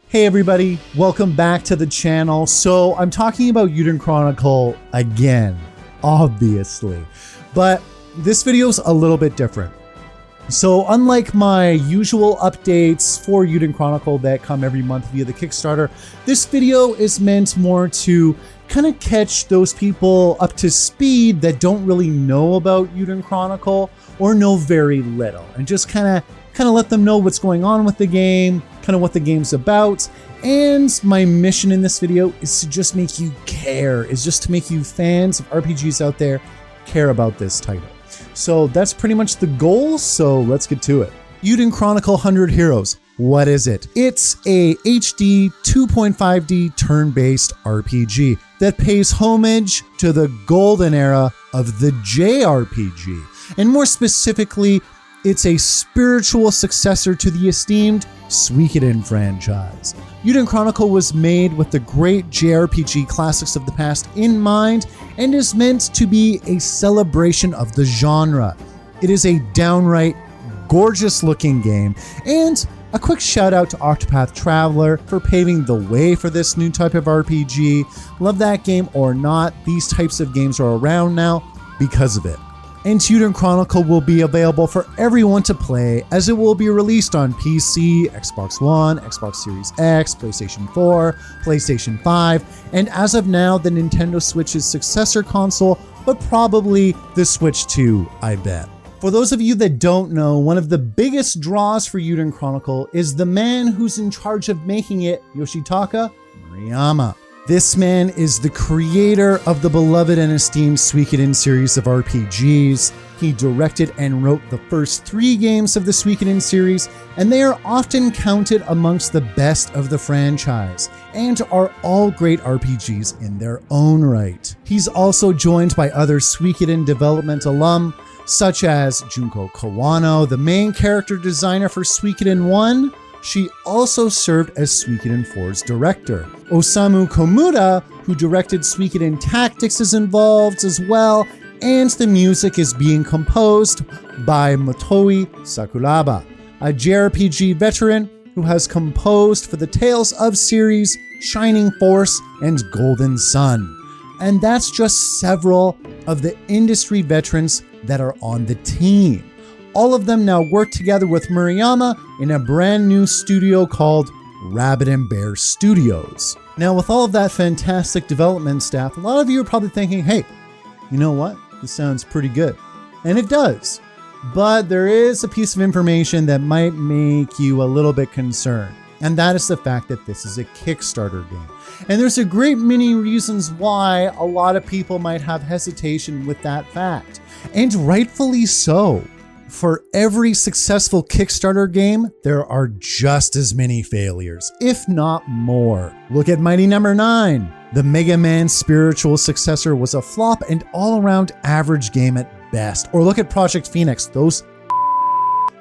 Hey everybody, welcome back to the channel. So I'm talking about Eiyuden Chronicle again, obviously, but this video is a little bit different. So unlike my usual updates for Eiyuden Chronicle that come every month via the Kickstarter, this video is meant more to kind of catch those people up to speed that don't really know about Eiyuden Chronicle or know very little, and just kind of let them know what's going on with the game, kind of what the game's about. And my mission in this video is to just make you care, is just to make you fans of RPGs out there care about this title. So that's pretty much the goal, so let's get to it. Eiyuden Chronicle 100 Heroes. What is it? It's a HD 2.5D turn-based RPG that pays homage to the golden era of the JRPG. And more specifically, it's a spiritual successor to the esteemed Suikoden franchise. Eiyuden Chronicle was made with the great JRPG classics of the past in mind and is meant to be a celebration of the genre. It is a downright gorgeous looking game, and a quick shout out to Octopath Traveler for paving the way for this new type of RPG. Love that game or not, these types of games are around now because of it. And Eiyuden Chronicle will be available for everyone to play, as it will be released on PC, Xbox One, Xbox Series X, PlayStation 4, PlayStation 5, and as of now, the Nintendo Switch's successor console, but probably the Switch 2, I bet. For those of you that don't know, one of the biggest draws for Eiyuden Chronicle is the man who's in charge of making it, Yoshitaka Murayama. This man is the creator of the beloved and esteemed Suikoden series of RPGs. He directed and wrote the first 3 games of the Suikoden series, and they are often counted amongst the best of the franchise, and are all great RPGs in their own right. He's also joined by other Suikoden development alum, such as Junko Kawano, the main character designer for Suikoden 1. She also served as Suikoden 4's director. Osamu Komuda, who directed Suikoden Tactics, is involved as well, and the music is being composed by Motoi Sakuraba, a JRPG veteran who has composed for the Tales of series, Shining Force, and Golden Sun. And that's just several of the industry veterans that are on the team. All of them now work together with Murayama in a brand new studio called Rabbit and Bear Studios. Now, with all of that fantastic development staff, a lot of you are probably thinking, hey, you know what? This sounds pretty good. And it does. But there is a piece of information that might make you a little bit concerned. And that is the fact that this is a Kickstarter game. And there's a great many reasons why a lot of people might have hesitation with that fact. And rightfully so. For every successful Kickstarter game, there are just as many failures, if not more. Look at Mighty Number 9. The Mega Man spiritual successor was a flop and all-around average game at best. Or look at Project Phoenix. Those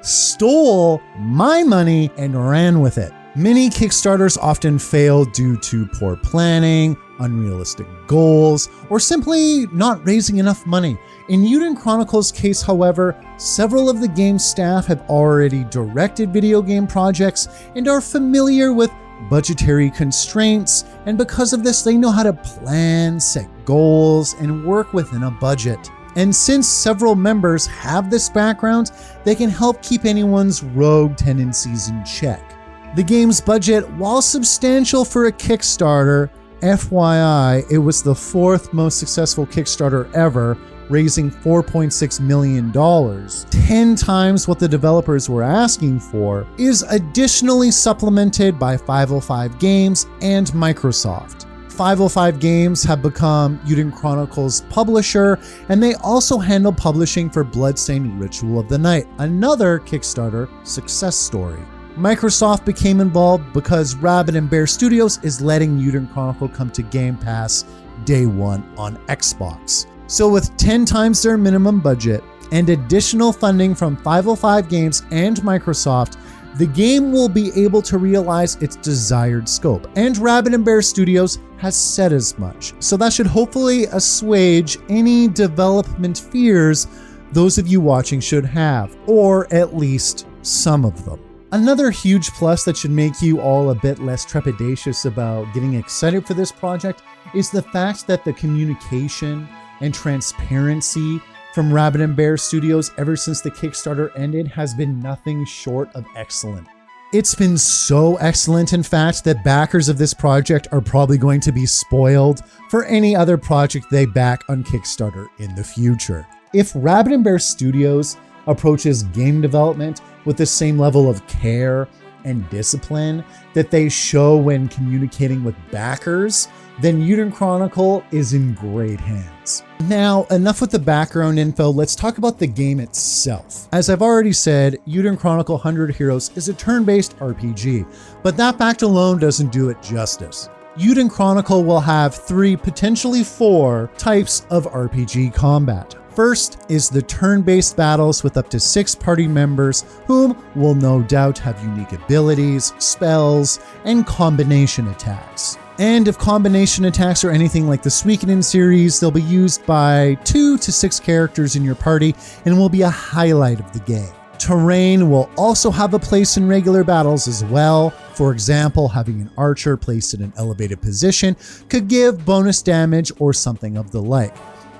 stole my money and ran with it. Many Kickstarters often fail due to poor planning, unrealistic goals, or simply not raising enough money. In Eiyuden Chronicle's case, however, several of the game's staff have already directed video game projects and are familiar with budgetary constraints, and because of this, they know how to plan, set goals, and work within a budget. And since several members have this background, they can help keep anyone's rogue tendencies in check. The game's budget, while substantial for a Kickstarter, FYI, it was the 4th most successful Kickstarter ever, raising $4.6 million, 10 times what the developers were asking for, is additionally supplemented by 505 Games and Microsoft. 505 Games have become Eiyuden Chronicle's publisher, and they also handle publishing for Bloodstained Ritual of the Night, another Kickstarter success story. Microsoft became involved because Rabbit and Bear Studios is letting Eiyuden Chronicle come to Game Pass day 1 on Xbox. So with 10 times their minimum budget and additional funding from 505 Games and Microsoft, the game will be able to realize its desired scope, and Rabbit and Bear Studios has said as much. So that should hopefully assuage any development fears those of you watching should have, or at least some of them. Another huge plus that should make you all a bit less trepidatious about getting excited for this project is the fact that the communication and transparency from Rabbit and Bear Studios ever since the Kickstarter ended has been nothing short of excellent. It's been so excellent, in fact, that backers of this project are probably going to be spoiled for any other project they back on Kickstarter in the future. If Rabbit and Bear Studios approaches game development with the same level of care and discipline that they show when communicating with backers, then Eiyuden Chronicle is in great hands. Now, enough with the background info, let's talk about the game itself. As I've already said, Eiyuden Chronicle 100 Heroes is a turn-based RPG, but that fact alone doesn't do it justice. Eiyuden Chronicle will have 3, potentially 4 types of RPG combat. First is the turn-based battles with up to 6 party members whom will no doubt have unique abilities, spells, and combination attacks. And if combination attacks are anything like the Suikoden series, they'll be used by 2 to 6 characters in your party and will be a highlight of the game. Terrain will also have a place in regular battles as well. For example, having an archer placed in an elevated position could give bonus damage or something of the like.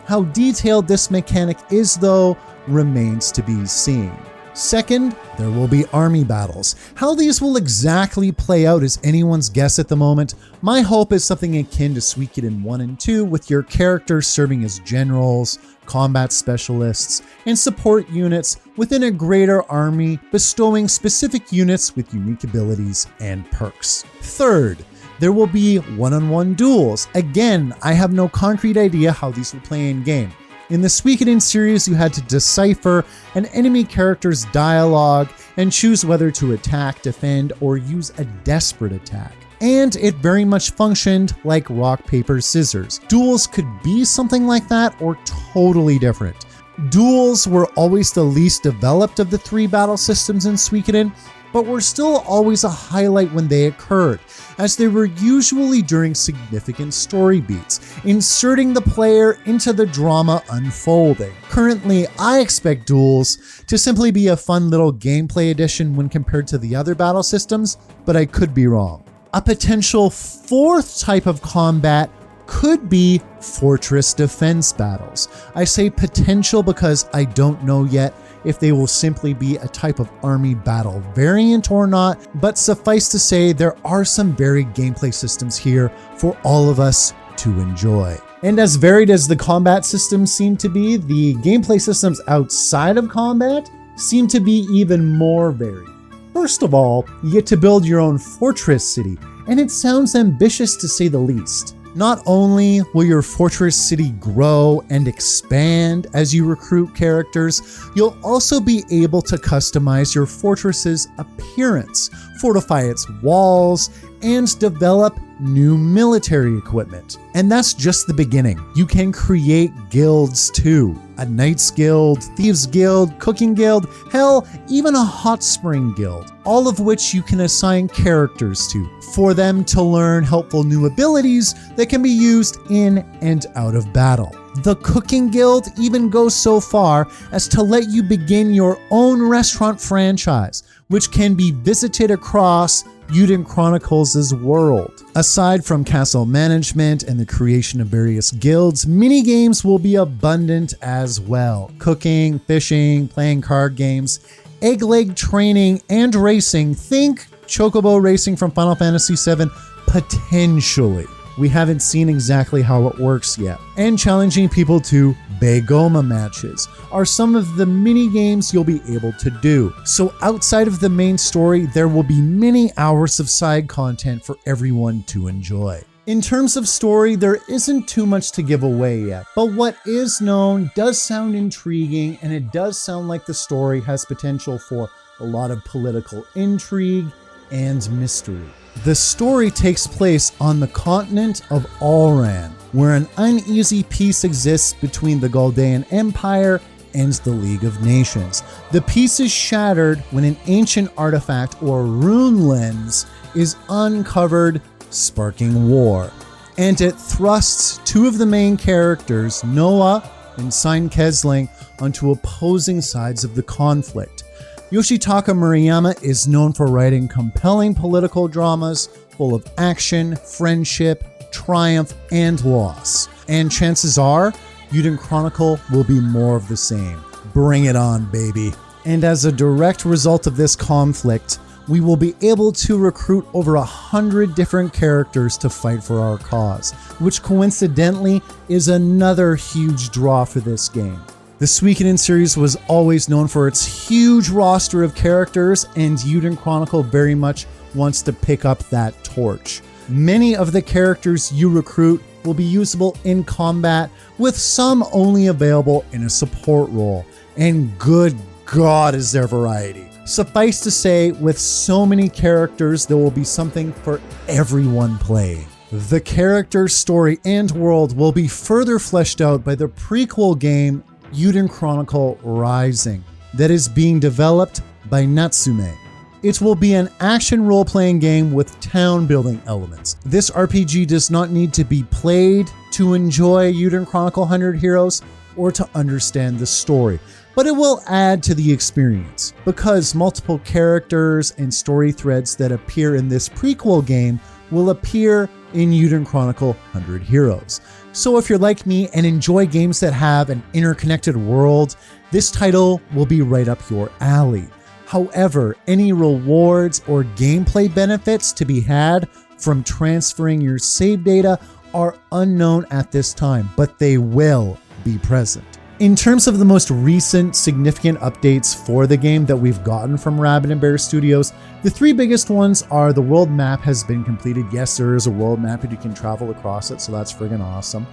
How detailed this mechanic is, though, remains to be seen. Second, there will be army battles. How these will exactly play out is anyone's guess at the moment. My hope is something akin to Suikoden 1 and 2, with your characters serving as generals, combat specialists, and support units within a greater army, bestowing specific units with unique abilities and perks. Third, there will be one-on-one duels. Again, I have no concrete idea how these will play in game. In the Suikoden series, you had to decipher an enemy character's dialogue and choose whether to attack, defend, or use a desperate attack. And it very much functioned like rock, paper, scissors. Duels could be something like that or totally different. Duels were always the least developed of the 3 battle systems in Suikoden, but were still always a highlight when they occurred, as they were usually during significant story beats, inserting the player into the drama unfolding. Currently, I expect duels to simply be a fun little gameplay addition when compared to the other battle systems, but I could be wrong. A potential 4th type of combat could be fortress defense battles. I say potential because I don't know yet if they will simply be a type of army battle variant or not, but suffice to say there are some varied gameplay systems here for all of us to enjoy. And as varied as the combat systems seem to be, the gameplay systems outside of combat seem to be even more varied. First of all, you get to build your own fortress city, and it sounds ambitious to say the least. Not only will your fortress city grow and expand as you recruit characters, you'll also be able to customize your fortress's appearance, fortify its walls, and develop new military equipment. And that's just the beginning. You can create guilds too. A knight's guild, thieves guild, cooking guild, hell, even a hot spring guild, all of which you can assign characters to for them to learn helpful new abilities that can be used in and out of battle. The cooking guild even goes so far as to let you begin your own restaurant franchise, which can be visited across Eiyuden Chronicles' world. Aside from castle management and the creation of various guilds, mini-games will be abundant as well. Cooking, fishing, playing card games, egg leg training, and racing. Think Chocobo racing from Final Fantasy VII, potentially. We haven't seen exactly how it works yet. And challenging people to Begoma matches are some of the mini games you'll be able to do. So outside of the main story, there will be many hours of side content for everyone to enjoy. In terms of story, there isn't too much to give away yet, but what is known does sound intriguing, and it does sound like the story has potential for a lot of political intrigue and mystery. The story takes place on the continent of Alran, where an uneasy peace exists between the Galdean Empire and the League of Nations. The peace is shattered when an ancient artifact or rune lens is uncovered, sparking war. And it thrusts 2 of the main characters, Noah and Sein Kesling, onto opposing sides of the conflict. Yoshitaka Murayama is known for writing compelling political dramas full of action, friendship, triumph, and loss. And chances are, Eiyuden Chronicle will be more of the same. Bring it on, baby. And as a direct result of this conflict, we will be able to recruit over 100 different characters to fight for our cause, which coincidentally is another huge draw for this game. The Suikoden series was always known for its huge roster of characters, and Eiyuden Chronicle very much wants to pick up that torch. Many of the characters you recruit will be usable in combat, with some only available in a support role. And good God, is there variety. Suffice to say, with so many characters, there will be something for everyone playing. The character, story, and world will be further fleshed out by the prequel game Eiyuden Chronicle Rising that is being developed by Natsume. It will be an action role-playing game with town-building elements. This RPG does not need to be played to enjoy Eiyuden Chronicle 100 Heroes or to understand the story, but it will add to the experience because multiple characters and story threads that appear in this prequel game will appear in Eiyuden Chronicle 100 Heroes. So if you're like me and enjoy games that have an interconnected world, this title will be right up your alley. However, any rewards or gameplay benefits to be had from transferring your save data are unknown at this time, but they will be present. In terms of the most recent significant updates for the game that we've gotten from Rabbit & Bear Studios, the three biggest ones are the world map has been completed. Yes, there is a world map and you can travel across it, so that's friggin' awesome.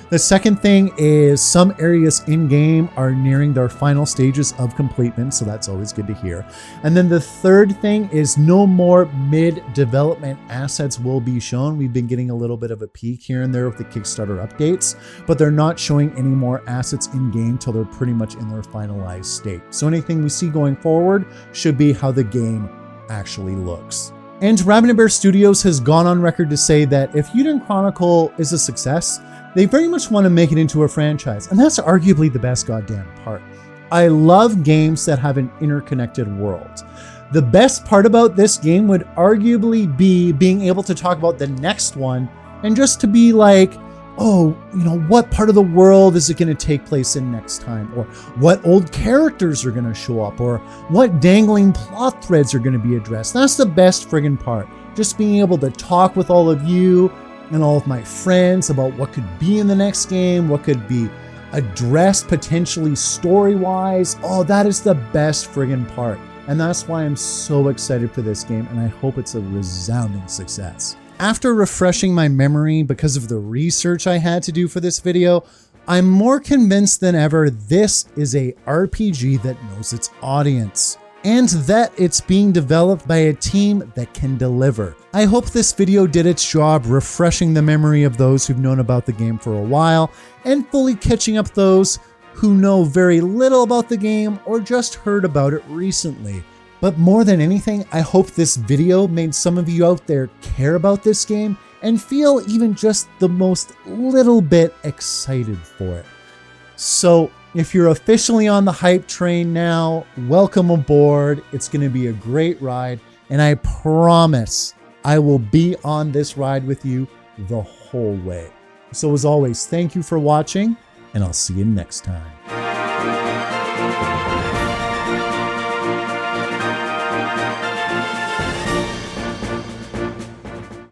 The second thing is some areas in-game are nearing their final stages of completion, so that's always good to hear. And then the third thing is no more mid-development assets will be shown. We've been getting a little bit of a peek here and there with the Kickstarter updates, but they're not showing any more assets in-game till they're pretty much in their finalized state. So anything we see going forward should be how the game actually looks. And Rabbit & Bear Studios has gone on record to say that if Eiyuden Chronicle is a success, they very much want to make it into a franchise, and that's arguably the best goddamn part. I love games that have an interconnected world. The best part about this game would arguably be being able to talk about the next one and just to be like, oh, you know, what part of the world is it going to take place in next time? Or what old characters are going to show up? Or what dangling plot threads are going to be addressed? That's the best friggin' part. Just being able to talk with all of you and all of my friends about what could be in the next game, what could be addressed potentially story-wise. Oh, that is the best friggin' part. And that's why I'm so excited for this game, and I hope it's a resounding success. After refreshing my memory because of the research I had to do for this video, I'm more convinced than ever this is a RPG that knows its audience, and that it's being developed by a team that can deliver. I hope this video did its job refreshing the memory of those who've known about the game for a while, and fully catching up those who know very little about the game or just heard about it recently. But more than anything, I hope this video made some of you out there care about this game and feel even just the most little bit excited for it. So if you're officially on the hype train now, welcome aboard. It's going to be a great ride, and I promise I will be on this ride with you the whole way. So as always, thank you for watching, and I'll see you next time.